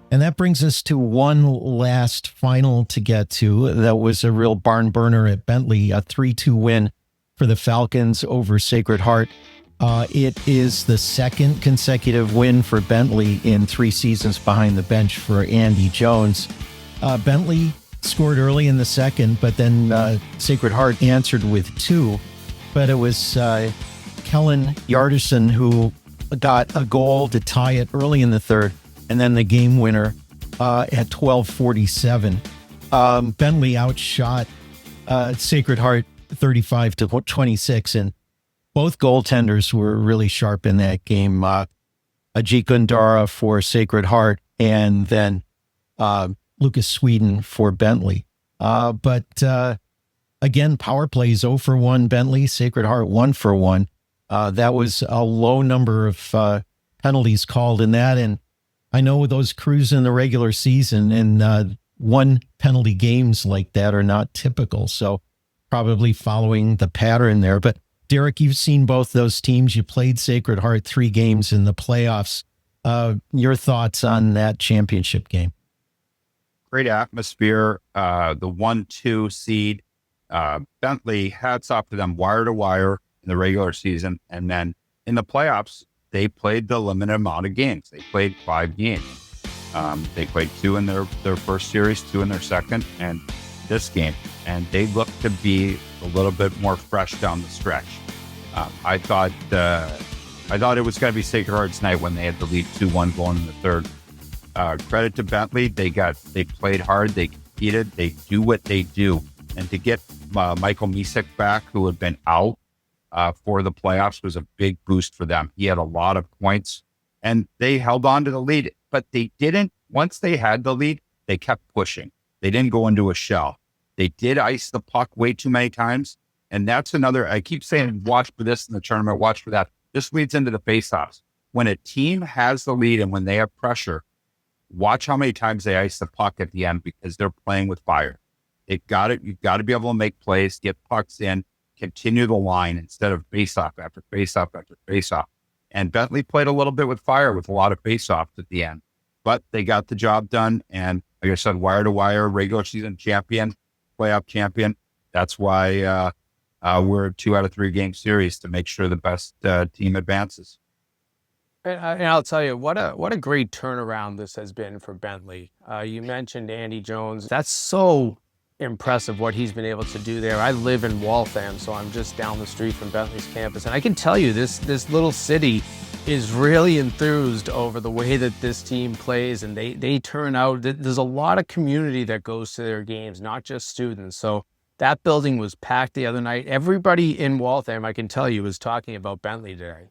And that brings us to one last final to get to. That was a real barn burner at Bentley, a 3-2 win for the Falcons over Sacred Heart. It is the second consecutive win for Bentley in 3 seasons behind the bench for Andy Jones. Bentley scored early in the second, but then Sacred Heart answered with 2. But it was Kellen Yardison who got a goal to tie it early in the third, and then the game winner at 12:47. Bentley outshot Sacred Heart 35-26, and both goaltenders were really sharp in that game. Ajit Gundara for Sacred Heart, and then Lucas Sweden for Bentley. But again, power plays 0 for 1 Bentley, Sacred Heart 1 for 1. That was a low number of penalties called in that, and I know those crews in the regular season and 1 penalty games like that are not typical, so probably following the pattern there. But Derek, you've seen both those teams. You played Sacred Heart 3 games in the playoffs. Your thoughts on that championship game? Great atmosphere. The 1-2 seed. Bentley, hats off to them, wire to wire in the regular season. And then in the playoffs, they played the limited amount of games. They played 5 games. They played 2 in their first series, 2 in their second, and this game. And they looked to be a little bit more fresh down the stretch. I thought it was going to be Sacred Heart's night when they had the lead 2-1 going in the third. Credit to Bentley. They played hard. They competed. They do what they do. And to get Michael Misek back, who had been out for the playoffs, was a big boost for them. He had a lot of points, and they held on to the lead. But they didn't, once they had the lead, they kept pushing. They didn't go into a shell. They did ice the puck way too many times. And that's another, I keep saying, watch for this in the tournament, watch for that. This leads into the faceoffs. When a team has the lead and when they have pressure, watch how many times they ice the puck at the end, because they're playing with fire. You've got to be able to make plays, get pucks in, continue the line instead of faceoff after faceoff after faceoff. And Bentley played a little bit with fire with a lot of faceoffs at the end, but they got the job done. And like I said, wire to wire, regular season champion, playoff champion. That's why we're a 2 out of 3 game series to make sure the best team advances. And I'll tell you, what a great turnaround this has been for Bentley. You mentioned Andy Jones. That's so impressive what he's been able to do there. I live in Waltham, so I'm just down the street from Bentley's campus. And I can tell you, this little city is really enthused over the way that this team plays, and they turn out. There's a lot of community that goes to their games, not just students. So that building was packed the other night. Everybody in Waltham, I can tell you, was talking about Bentley today.